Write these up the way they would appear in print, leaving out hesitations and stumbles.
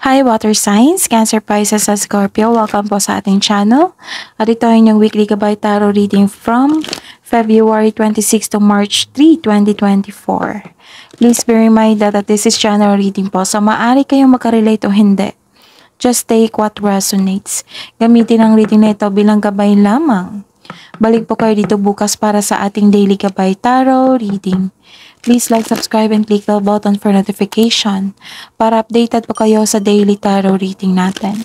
Hi water signs, Cancer, Pisces at Scorpio. Welcome po sa ating channel. At ito ay inyong weekly gabay tarot reading from February 26 to March 3, 2024. Please be reminded that this is general reading po. So maaari kayong makarelate o hindi. Just take what resonates. Gamitin ang reading na ito bilang gabay lamang. Balik po kayo dito bukas para sa ating daily gabay tarot reading. Please like, subscribe, and click the button for notification para updated po kayo sa daily tarot reading natin.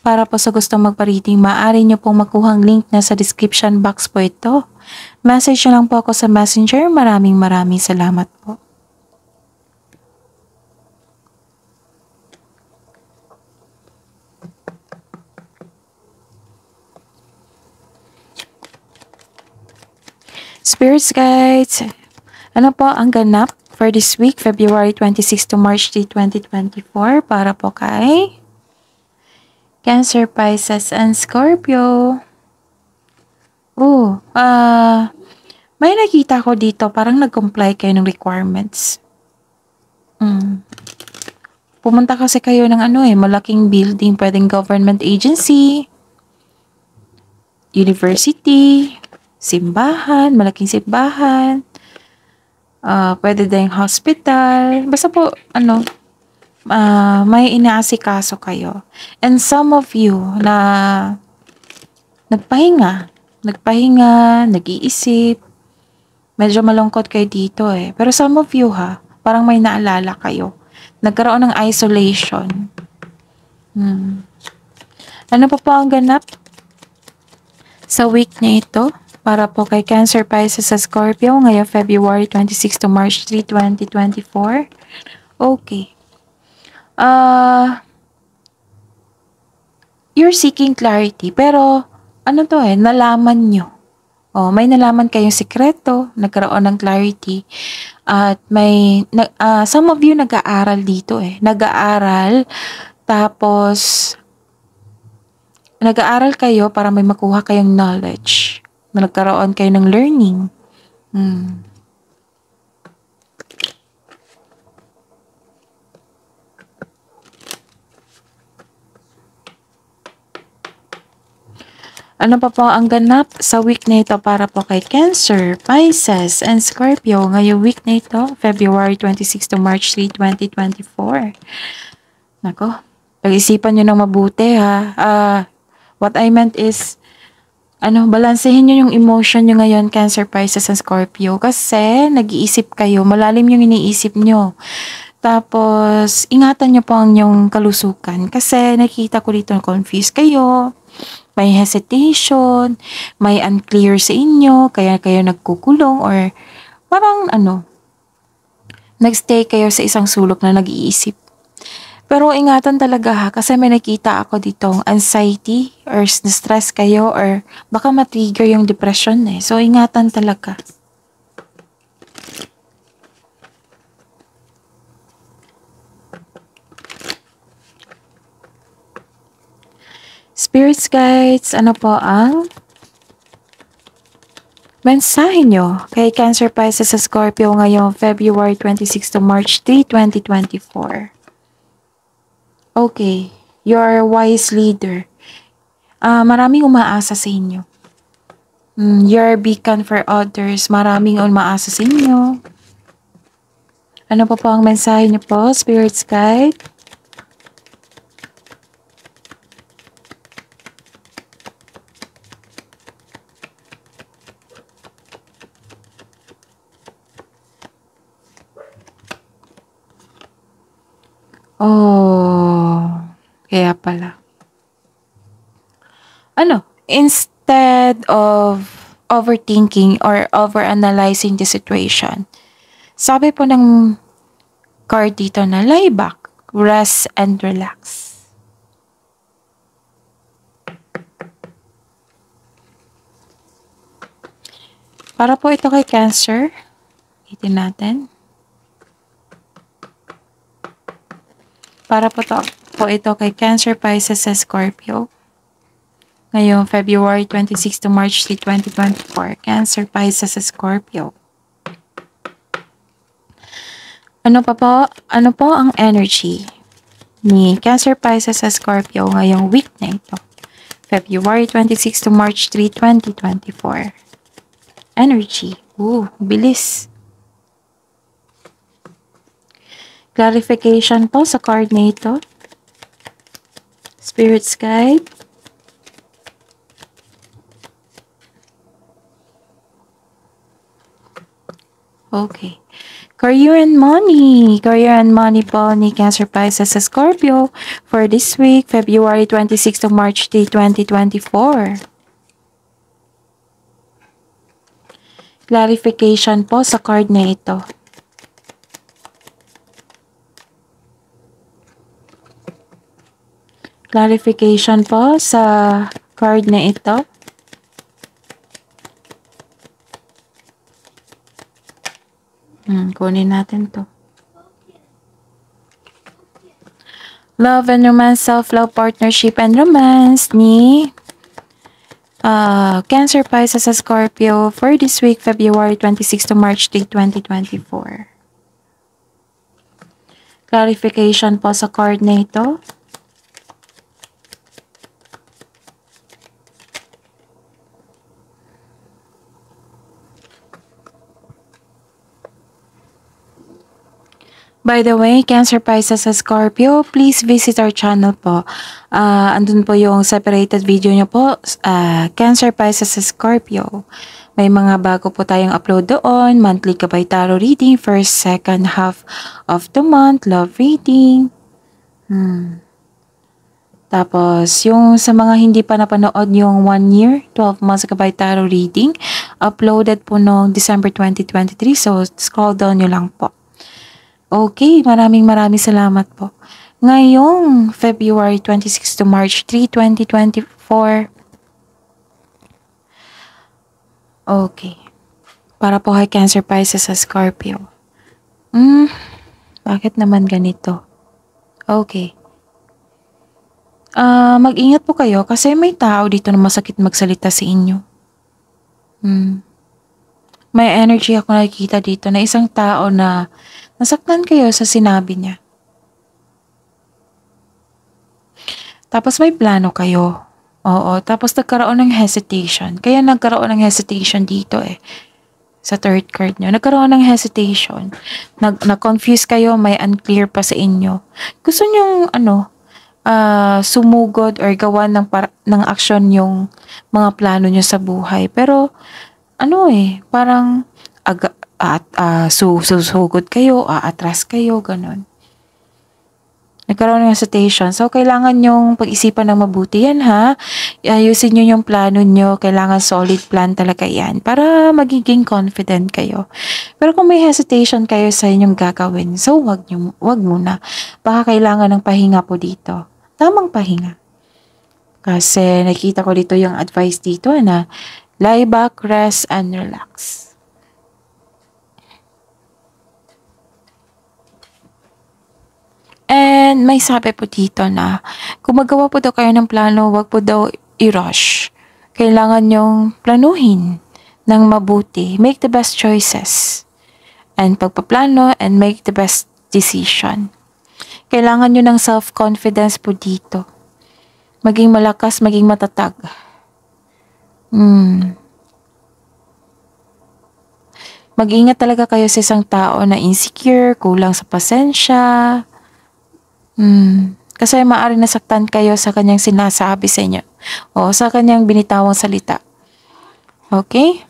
Para po sa gustong magpa-reading, maaari nyo pong makuhang link na sa description box po ito. Message nyo lang po ako sa messenger. Maraming salamat po. Spirits guides, ano po ang ganap for this week, February 26 to March 3, 2024 para po kay Cancer, Pisces, and Scorpio. May nakita ko dito, parang nag-comply kayo ng requirements. Pumunta kasi kayo ng malaking building, pwedeng government agency, university, simbahan, malaking simbahan, pwede din hospital. Basta po, may inaasikaso kayo. And some of you na nagpahinga, nag-iisip, medyo malungkot kayo dito eh. Pero some of you parang may naalala kayo. Nagkaroon ng isolation. Ano pa po ang ganap sa week na ito? Para po kay Cancer, Pisces sa Scorpio ngayong February 26 to March 3, 2024. Okay. You're seeking clarity. Pero, nalaman nyo. May nalaman kayong sikreto, nagkaroon ng clarity. At some of you nag-aaral dito eh. Nag-aaral, tapos, nag-aaral kayo para may makuha kayong knowledge. Nagkaroon kayo ng learning. Ano pa po ang ganap sa week na ito para po kay Cancer, Pisces, and Scorpio ngayong week na ito, February 26 to March 3, 2024. Nako, pag-isipan nyo ng mabuti what I meant is, balansehin nyo yung emotion nyo ngayon, Cancer, Pisces, and Scorpio. Kasi, nag-iisip kayo, malalim yung iniisip nyo. Tapos, ingatan nyo po ang inyong kalusukan. Kasi, nakita ko dito, confused kayo. May hesitation, may unclear sa inyo, kaya kayo nagkukulong, or parang, nagstay kayo sa isang sulok na nag-iisip. Pero ingatan talaga kasi may nakita ako ditong anxiety or stress kayo or baka matrigger yung depression eh. So ingatan talaga. Spirits guides, ano po ang mensahe nyo kay Cancer, Pisces sa Scorpio ngayong February 26 to March 3, 2024? Okay, you're a wise leader. Maraming umaasa sa inyo. You're a beacon for others. Maraming umaasa sa inyo. Ano pa po ang mensahe niyo po, Spirits Guide? Kaya pala. Instead of overthinking or overanalyzing the situation, sabi po ng card dito na lie back, rest, and relax. Para po ito kay Cancer, itin natin. Para po ito kay Cancer, Pisces, sa Scorpio ngayong February 26 to March 3, 2024. Cancer, Pisces, sa Scorpio. Ano po ang energy? ni Cancer, Pisces, sa Scorpio ngayong week na ito. February 26 to March 3, 2024. Energy. Bilis. Clarification po sa card na ito. Spirit's Guide. Okay. Career and money. Career and money po ni Cancer, Pisces sa Scorpio for this week, February 26 to March 3, 2024. Clarification po sa card na ito. Clarification po sa card na ito. Kunin natin to. Love and romance, self-love, partnership, and romance ni Cancer, Pisces, sa Scorpio for this week, February 26 to March 3, 2024. Clarification po sa card na ito. By the way, Cancer, Pisces, sa Scorpio, please visit our channel po. Andun po yung separated video nyo po, Cancer, Pisces, sa Scorpio. May mga bago po tayong upload doon, monthly Gabay Tarot reading, first, second half of the month, love reading. Tapos, yung sa mga hindi pa napanood yung 1 year, 12 months Gabay Tarot reading, uploaded po noong December 2023, so scroll down nyo lang po. Okay, maraming salamat po. Ngayong February 26 to March 3, 2024. Okay. Para po kay Cancer, Pisces, sa Scorpio. Bakit naman ganito? Okay. Mag-ingat po kayo kasi may tao dito na masakit magsalita sa inyo. May energy ako nakikita dito na isang tao na nasaktan kayo sa sinabi niya. Tapos may plano kayo. Oo, tapos nagkaroon ng hesitation. Kaya nagkaroon ng hesitation dito sa third card nyo. Nagkaroon ng hesitation. Na-confuse kayo, may unclear pa sa inyo. Gusto nyong sumugod or gawa ng aksyon yung mga plano nyo sa buhay. Pero parang susugod kayo, aatras kayo, ganun. Nagkaroon ng hesitation. So, kailangan nyong pag-isipan ng mabuti yan, ha? Ayusin nyo yung plano nyo. Kailangan solid plan talaga yan para magiging confident kayo. Pero kung may hesitation kayo sa inyong gagawin, so wag muna. Baka kailangan ng pahinga po dito. Tamang pahinga. Kasi nakita ko dito yung advice dito na lie back, rest, and relax. And may sabi po dito na kung magawa po daw kayo ng plano, wag po daw i-rush. Kailangan nyong planuhin ng mabuti. Make the best choices. And pagpaplano and make the best decision. Kailangan nyo ng self-confidence po dito. Maging malakas, maging matatag. Mag-ingat talaga kayo sa isang tao na insecure, kulang sa pasensya. Kasi maaaring nasaktan kayo sa kanyang sinasabi sa inyo o sa kanyang binitawang salita. Okay?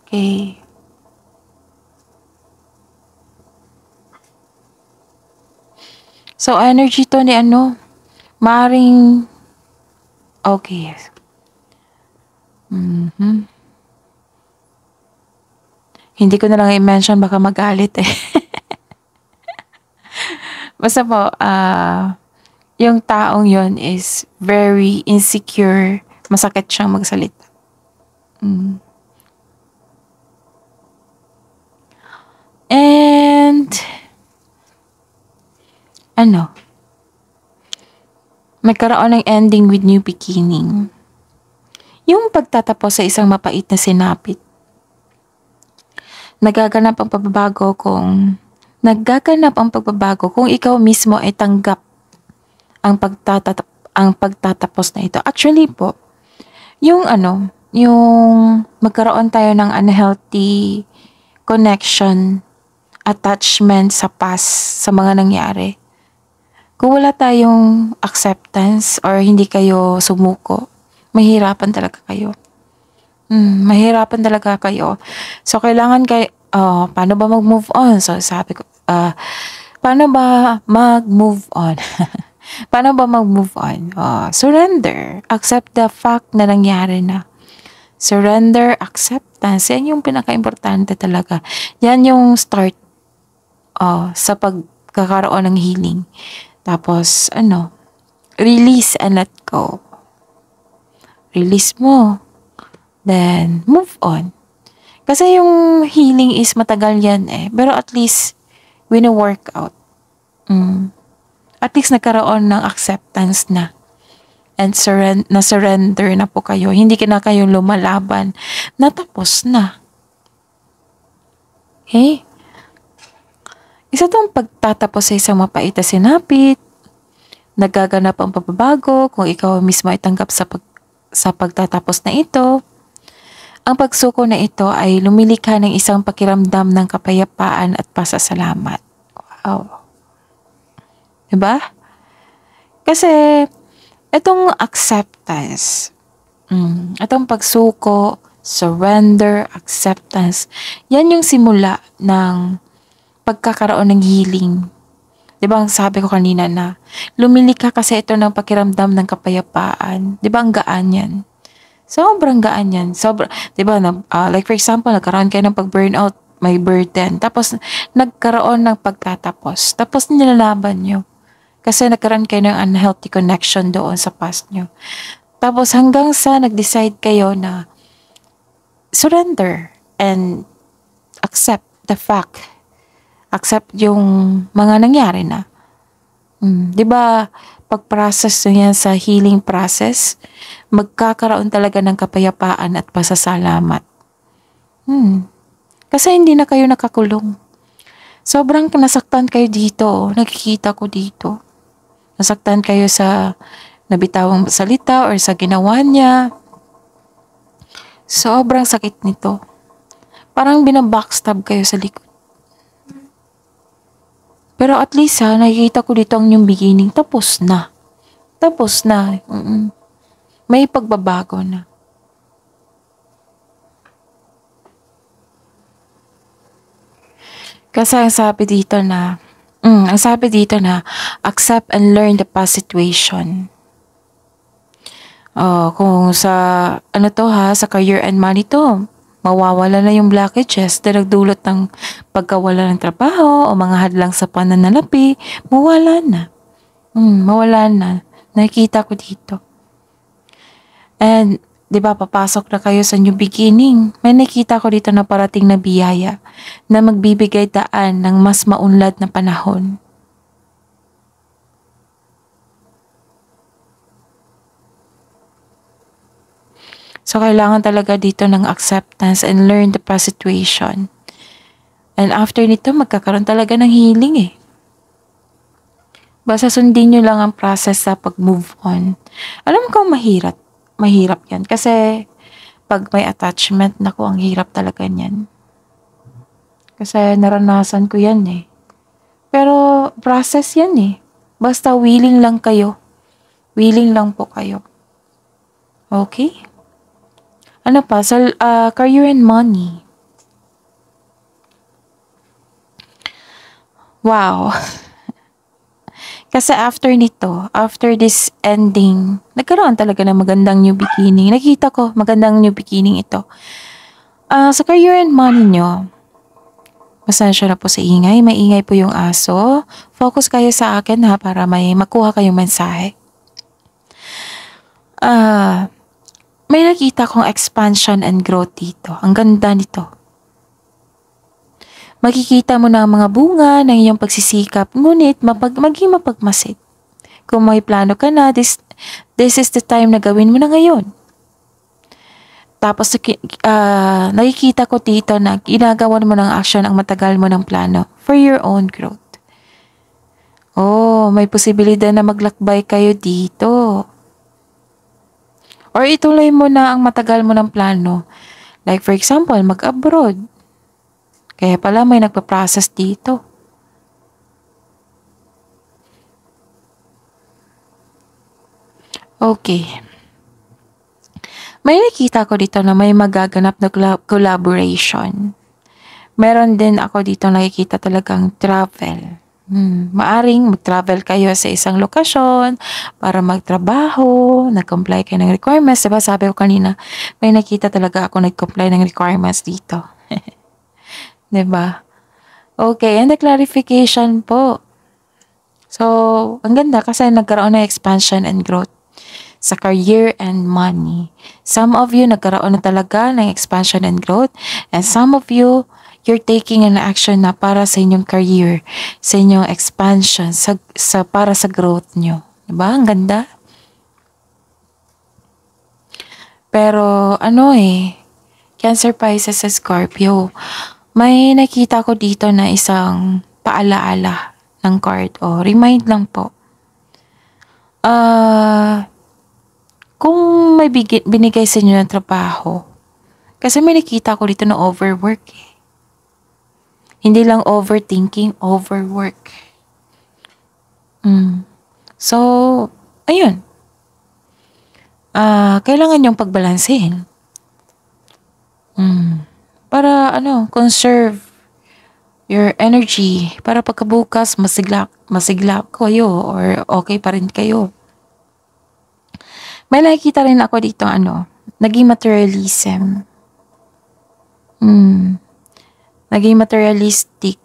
Okay. So, energy to ni maaaring okay. Hindi ko na lang i-mention, baka magalit Basta po, yung taong yon is very insecure. Masakit siyang magsalita. And, magkaroon ng ending with new beginning. Yung pagtatapos sa isang mapait na sinapit. Nagaganap ang pagbabago kung Naggaganap ang pagbabago kung ikaw mismo ay tanggap ang pagtatapos na ito. Actually po, yung magkaroon tayo ng unhealthy connection, attachment sa past, sa mga nangyari. Kung wala tayong acceptance or hindi kayo sumuko, mahirapan talaga kayo. Mahirapan talaga kayo. So, kailangan paano ba mag-move on? So, sabi ko, paano ba mag-move on? Paano ba mag-move on? Surrender. Accept the fact na nangyari na. Surrender, acceptance. Yan yung pinaka-importante talaga. Yan yung start sa pagkakaroon ng healing. Tapos, release and let go. Release mo. Then, move on. Kasi yung healing is matagal yan eh. Pero at least, wino-work out. At least nagkaroon ng acceptance na. And na-surrender na po kayo. Hindi na kayo lumalaban. Natapos na. Okay? Isa tong pagtatapos sa isang mapait na sinapit. Nagaganap ang pagbabago kung ikaw mismo ay tanggap sa pagtatapos na ito. Ang pagsuko na ito ay lumilikha ng isang pakiramdam ng kapayapaan at pasasalamat. Wow. Diba? Kasi, itong acceptance, itong pagsuko, surrender, acceptance, yan yung simula ng pagkakaroon ng healing. Diba ang sabi ko kanina na, lumilikha kasi ito ng pakiramdam ng kapayapaan. Diba ang gaan yan? Sobrang gaan yan. Diba, like for example, nagkaroon kayo ng pag-burnout, may burden. Tapos, nagkaroon ng pagtatapos. Tapos, nilalaban nyo. Kasi nagkaroon kayo ng unhealthy connection doon sa past nyo. Tapos, hanggang sa nag-decide kayo na surrender and accept the fact. Accept yung mga nangyari na. Diba, pag-process nyo yan sa healing process, magkakaroon talaga ng kapayapaan at pasasalamat. Kasi hindi na kayo nakakulong. Sobrang nasaktan kayo dito. Nakikita ko dito. Nasaktan kayo sa nabitawang salita or sa ginawa niya. Sobrang sakit nito. Parang binabackstab kayo sa likod. Pero at least nakikita ko dito ang yung beginning. Tapos na. Tapos na. May pagbabago na. Kasi ang sabi dito na, accept and learn the past situation. Kung sa sa career and money to, mawawala na yung blockages na nagdulot ng pagkawala ng trabaho o mga hadlang sa pananalapi, mawala na. Mawala na. Nakikita ko dito. And, di ba, papasok na kayo sa new beginning. May nakita ko dito na parating na biyaya na magbibigay daan ng mas maunlad na panahon. So, kailangan talaga dito ng acceptance and learn the past situation. And after nito, magkakaroon talaga ng healing eh. Basta sundin nyo lang ang process sa pag-move on. Alam mo kung mahirap. Mahirap yan. Kasi, pag may attachment, naku, ang hirap talaga yan. Kasi naranasan ko yan eh. Pero, process yan eh. Basta willing lang kayo. Willing lang po kayo. Okay? Ano pa? So, career and money. Wow. Kasi after nito, after this ending, nagkaroon talaga ng magandang new beginning. Nakita ko, magandang new beginning ito. Sa career and money nyo, pasensya na po sa ingay. Maingay po yung aso. Focus kayo sa akin ha, para may makuha kayong mensahe. May nakita kong expansion and growth dito. Ang ganda nito. Makikita mo na ang mga bunga ng iyong pagsisikap, ngunit maging mapagmasid. Kung may plano ka na, this is the time na gawin mo na ngayon. Tapos nakikita ko dito na ginagawa mo ng action ang matagal mo ng plano. for your own growth. Oh, may posibilidad na maglakbay kayo dito. Or ituloy mo na ang matagal mo ng plano. Like for example, mag-abroad. Kaya pala may nagpa-process dito. Okay. May nakita ko dito na may magaganap na collaboration. Meron din ako dito nakikita talagang travel. Maaring mag-travel kayo sa isang lokasyon para magtrabaho, nag-comply kayo ng requirements. Diba sabi ko kanina, may nakita talaga ako nag-comply ng requirements dito. Diba? Okay, and the clarification po. So, ang ganda kasi nagkaroon ng expansion and growth sa career and money. Some of you nagkaroon na talaga ng expansion and growth, and some of you, you're taking an action na para sa inyong career, sa inyong expansion, para sa growth nyo. Diba? Ang ganda. Pero Cancer, Pisces, sa Scorpio, may nakita ko dito na isang paalaala ng card. Remind lang po. Kung may binigay sa inyo ng trabaho, kasi may nakita ko dito na overwork Hindi lang overthinking, overwork. So, ayun. Kailangan yung pagbalansehin. Para conserve your energy. Para pagkabukas, masigla kayo or okay pa rin kayo. May nakikita rin ako dito naging materialism. Naging materialistic.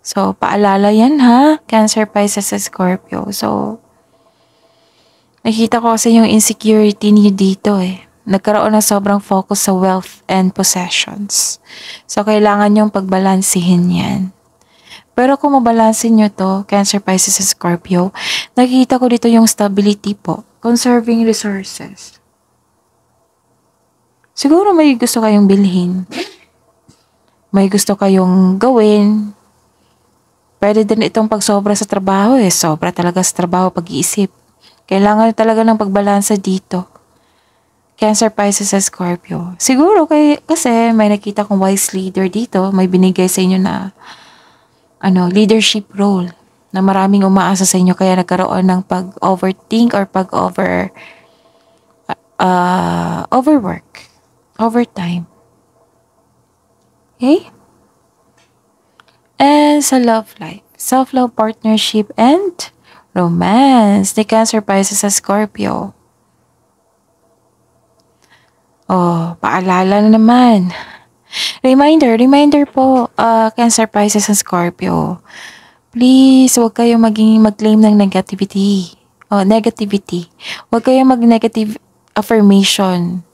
So, paalala yan Cancer, Pisces, Scorpio. So, nakita ko kasi yung insecurity niyo dito Nagkaroon na sobrang focus sa wealth and possessions. So, kailangan yung pagbalansihin yan. Pero kung mabalansin nyo to, Cancer, Pisces, Scorpio, nakikita ko dito yung stability po. Conserving resources. Siguro may gusto kayong bilhin. May gusto kayong gawin. Pwede din itong pagsobra sa trabaho Sobra talaga sa trabaho, pag-iisip. Kailangan talaga ng pagbalansa dito. Cancer, Pisces, Scorpio. Siguro kasi may nakita kong wise leader dito. May binigay sa inyo na leadership role. Na maraming umaasa sa inyo kaya nagkaroon ng pag-overthink or overwork. Overtime. Okay? And sa love life, self-love, partnership, and romance ni Cancer, Pisces, sa Scorpio. Paalala na naman. Reminder po, Cancer, Pisces, and Scorpio. Please, huwag kayong mag-claim ng negativity. Negativity. Huwag kayong mag-negative affirmation.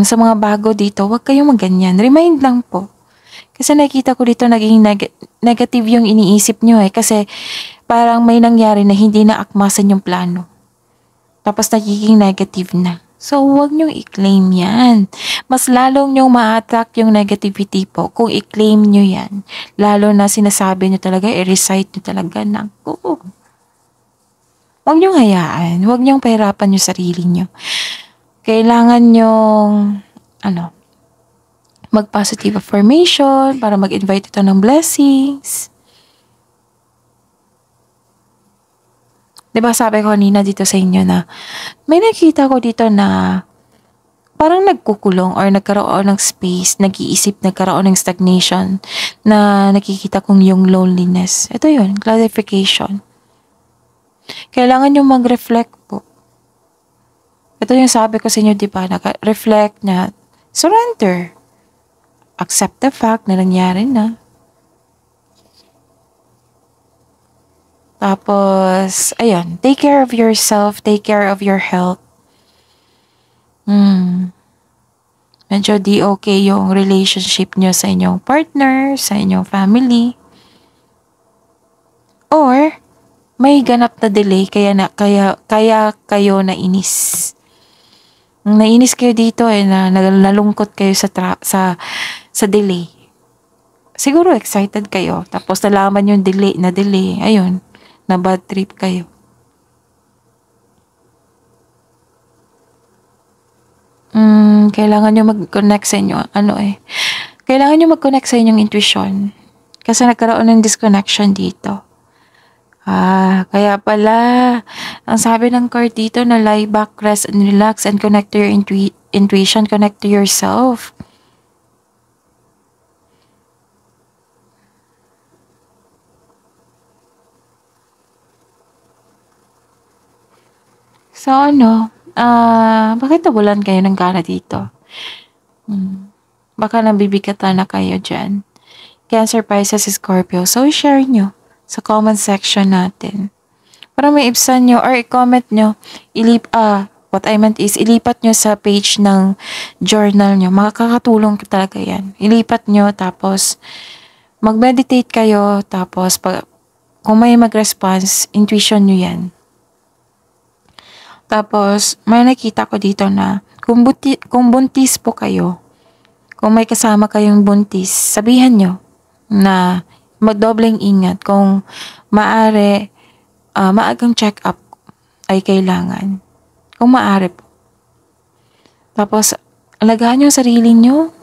Sa mga bago dito, huwag kayong mag-ganyan. Remind lang po. Kasi nakita ko dito naging negative yung iniisip nyo Kasi parang may nangyari na hindi na akmasan yung plano. Tapos nagiging negative na. So, huwag nyong i-claim yan. Mas lalong nyong ma-attract yung negativity po kung i-claim nyo yan. Lalo na sinasabi nyo talaga, i-recite nyo talaga na, huwag nyong hayaan. Huwag nyong pahirapan yung sarili nyo. Kailangan nyong, mag-positive affirmation para mag-invite ito ng blessings. Diba sabi ko kanina dito sa inyo na may nakita ko dito na parang nagkukulong or nagkaroon ng space, nag-iisip, nagkaroon ng stagnation na nakikita kong yung loneliness. Ito yun, clarification. Kailangan yung mag-reflect po. Ito yung sabi ko sa inyo, diba, reflect na surrender. Accept the fact na nangyari na. Tapos, ayun, take care of yourself, take care of your health. Medyo di okay yung relationship nyo sa inyong partner, sa inyong family. Or, may ganap na delay kaya kayo nainis. Nainis kayo dito na nalungkot kayo sa delay. siguro excited kayo. Tapos nalaman yung delay. Ayun, na bad trip kayo. Kailangan nyo mag-connect sa inyo. Kailangan nyo mag-connect sa inyong intuition. Kasi nagkaroon ng disconnection dito. Kaya pala, ang sabi ng card dito na lie back, rest and relax and connect to your intuition, connect to yourself. So bakit nawalan kayo ng gana dito? Baka nabibigatan na kayo dyan. Cancer, Pisces, Scorpio. So, share nyo sa comment section natin. Para may ibsan nyo or i-comment nyo, what I meant is, ilipat nyo sa page ng journal nyo. Makakatulong talaga yan. Ilipat nyo, tapos mag-meditate kayo, tapos kung may mag-response, intuition nyo yan. Tapos, may nakita ko dito na, kung buntis po kayo, kung may kasama kayong buntis, sabihan nyo na magdobleng ingat. Kung maaari, maagang check-up ay kailangan. Kung maaari po. Tapos, alagaan nyo ang sarili nyo.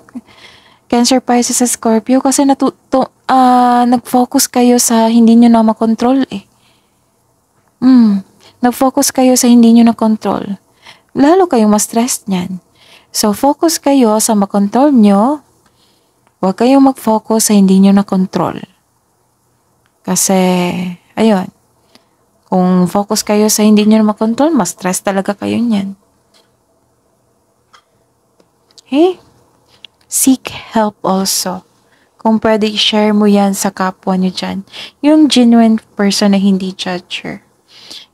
Cancer, Pisces, sa Scorpio, kasi nag-focus kayo sa hindi nyo na makontrol eh. Nag-focus kayo sa hindi nyo na control. Lalo kayong ma-stress niyan. So, focus kayo sa makontrol nyo. Huwag kayong mag-focus sa hindi nyo na control. Kasi, ayun. Kung focus kayo sa hindi nyo na makontrol, mas stress talaga kayo niyan. Okay? Seek help also. Kung pwede, i-share mo yan sa kapwa nyo dyan. Yung genuine person na hindi judger.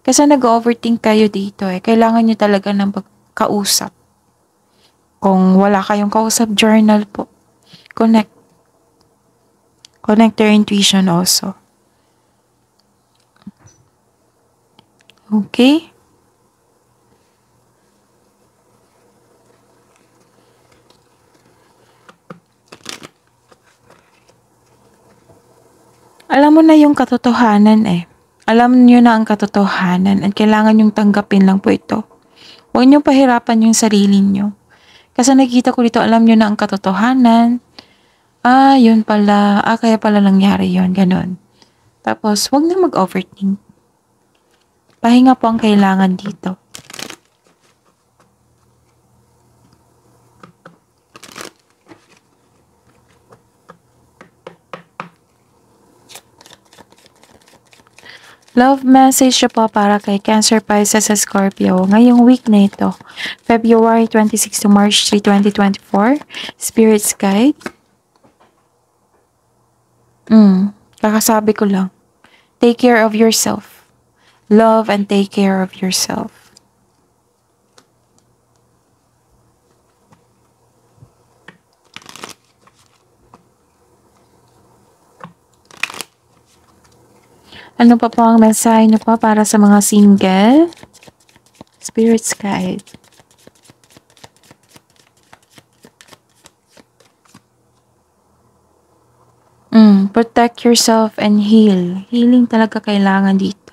Kasi nag-overthink kayo dito eh. Kailangan nyo talaga ng kausap. Kung wala kayong kausap, journal po. Connect. Connect your intuition also. Okay? Alam mo na yung katotohanan eh. Alam niyo na ang katotohanan at kailangan yung tanggapin lang po ito. Huwag niyo pahirapan yung sarili niyo. Kasi nakikita ko dito, alam niyo na ang katotohanan. Yun pala. Kaya pala nangyari yun. Ganon. Tapos, huwag na mag-overthink. Pahinga po ang kailangan dito. Love message siya po para kay Cancer, Pisces, sa Scorpio. Ngayong week na ito, February 26 to March 3, 2024. Spirit's Guide. Kakasabi ko lang. Take care of yourself. Love and take care of yourself. Ano pa po ang mensahe nyo pa para sa mga single? Spirit's Guide. Protect yourself and heal. Healing talaga kailangan dito.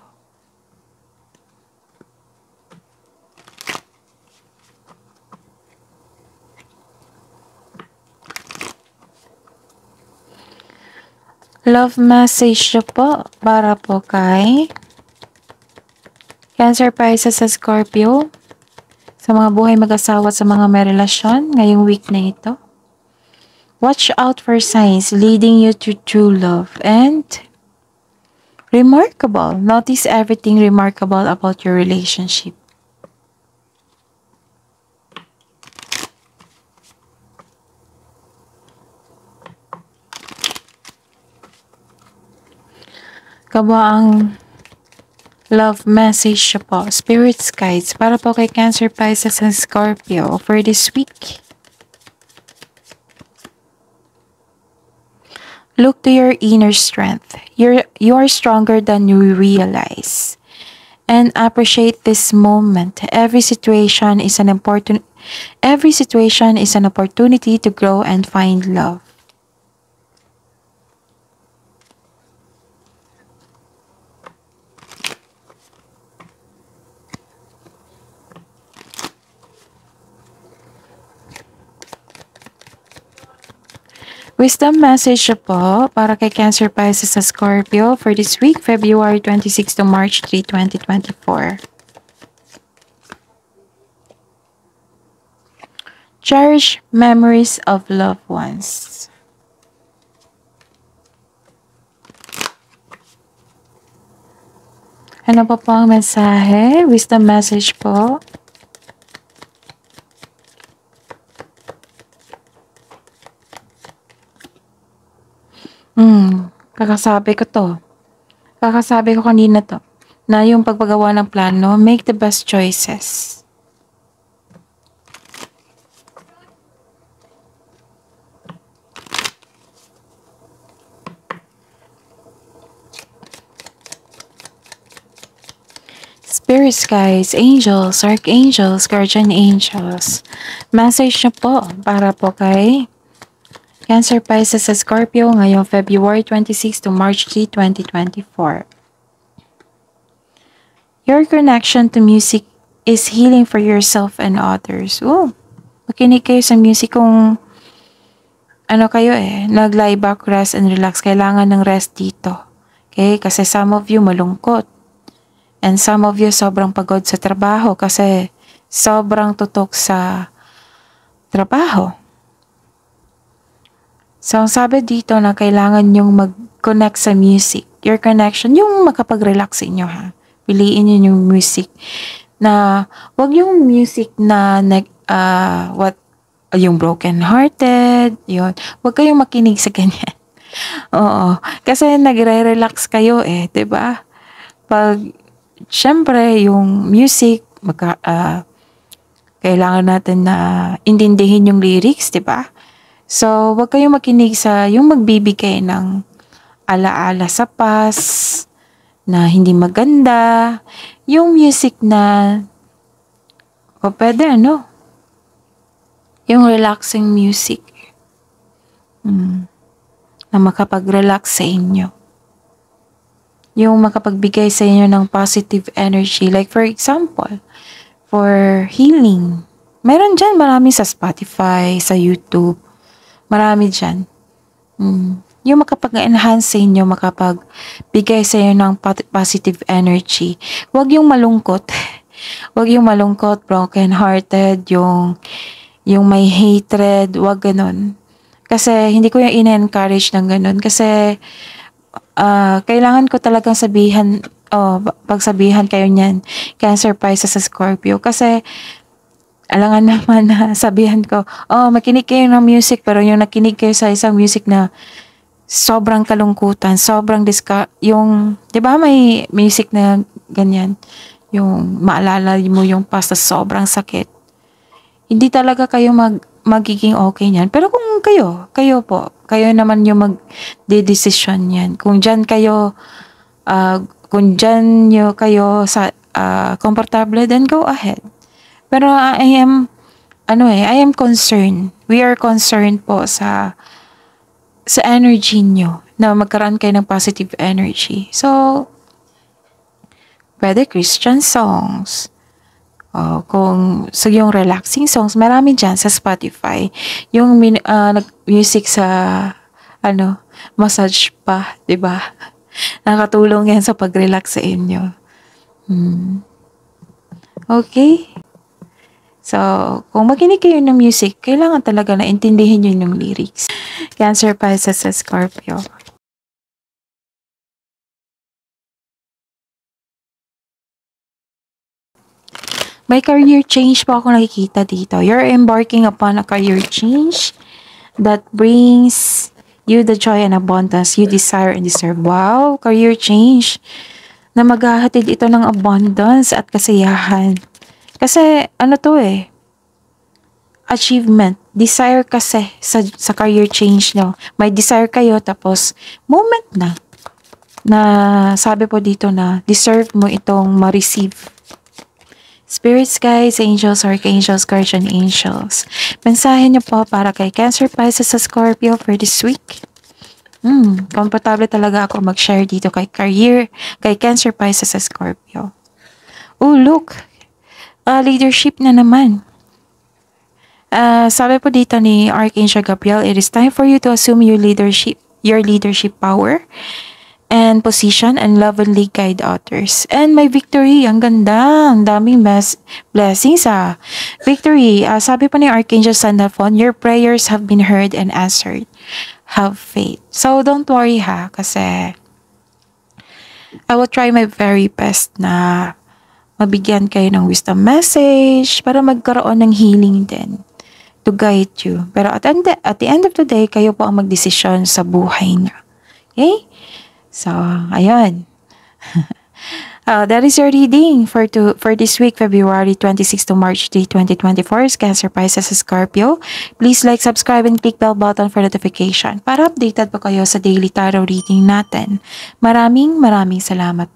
Love message siya po para po kay Cancer, Pisces, sa Scorpio. Sa mga buhay mag-asawa at sa mga may relasyon ngayong week na ito. Watch out for signs leading you to true love and remarkable. Notice everything remarkable about your relationship. Kabuang love message siya po. Spirit's Guides para po kay Cancer, Pisces, and Scorpio for this week. Look to your inner strength. You are stronger than you realize. And appreciate this moment. Every situation is an opportunity to grow and find love. Wisdom message siya po para kay Cancer, Pisces sa Scorpio for this week, February 26 to March 3, 2024. Cherish memories of loved ones. Ano pa po ang mensahe? Wisdom message po. Kakasabi ko to. Kakasabi ko kanina to. Na yung pagpagawa ng plano, make the best choices. Spirits, guys, angels, archangels, guardian angels. Message na po para po kay Cancer, Pisces sa Scorpio ngayong February 26 to March 3, 2024. Your connection to music is healing for yourself and others. Makinig kayo sa music kung kayo nag-lie back, rest and relax. Kailangan ng rest dito. Okay? Kasi some of you malungkot. And some of you sobrang pagod sa trabaho kasi sobrang tutok sa trabaho. So, ang sabi dito na kailangan nyong mag-connect sa music. Your connection, yung makapag-relax inyo ha. Piliin nyo yung music. Na, wag yung music na yung broken-hearted, yun. Wag kayong makinig sa ganyan. Oo. Kasi nagre-relax kayo 'di ba? Pag, syempre, yung music, kailangan natin na intindihin yung lyrics, 'di ba? So, wag kayong makinig sa yung magbibigay ng alaala sa past, na hindi maganda, yung music na, pwede yung relaxing music, na makapag-relax sa inyo. Yung makapagbigay sa inyo ng positive energy. Like for example, for healing. Meron dyan, marami sa Spotify, sa YouTube. Marami dyan. Yung makapag-enhance sa inyo, makapagbigay sa inyo ng positive energy. Huwag yung malungkot. Huwag yung malungkot, broken-hearted, yung may hatred, huwag ganun. Kasi hindi ko yung ina-encourage ng ganun. Kasi kailangan ko talagang pagsabihan kayo niyan, Cancer, Pisces sa Scorpio. Kasi alangan naman na sabihan ko, makinig kayo ng music, pero yung nakinig kayo sa isang music na sobrang kalungkutan, sobrang yung, di ba may music na ganyan, yung maalala mo yung past na sobrang sakit. Hindi talaga kayo magiging okay niyan. Pero kung kayo naman yung mag-decision yan. Kung dyan kayo komportable, then go ahead. Pero I am concerned. We are concerned po sa energy nyo na magkaroon kayo ng positive energy. So, pwede Christian songs. Kung yung relaxing songs, marami dyan sa Spotify. Yung music sa massage pa, 'di ba? Nakatulong yan sa pag-relax sa inyo. Okay? So, kung makinig kayo ng music, kailangan talaga na intindihin nyo yung lyrics. Cancer, Pisces sa Scorpio. May career change po ako nakikita dito. You're embarking upon a career change that brings you the joy and abundance you desire and deserve. Wow, career change na maghahatid ito ng abundance at kasiyahan. Kasi achievement, desire kasi sa career change nyo. May desire kayo tapos moment na sabi po dito na deserve mo itong ma-receive. Spirits, guys, angels, archangels, guardian angels. Mensahe niyo po para kay Cancer, Pisces sa Scorpio for this week. Komportable talaga ako mag-share dito kay Cancer, Pisces sa Scorpio. Look. Leadership na naman. Sabi po dito ni Archangel Gabriel, it is time for you to assume your leadership power and position and lovingly guide others. And my victory, ang ganda, ang daming blessings Victory, sabi po ni Archangel Sandalphon, your prayers have been heard and answered. Have faith. So don't worry kasi I will try my very best na mabigyan kayo ng wisdom message para magkaroon ng healing din to guide you. Pero at the end of the day, kayo po ang magdesisyon sa buhay niyo. Okay? So, ayun. That is your reading for this week, February 26 to March 3, 2024. Cancer, Pisces, Scorpio. Please like, subscribe, and click bell button for notification para updated po kayo sa daily tarot reading natin. Maraming salamat.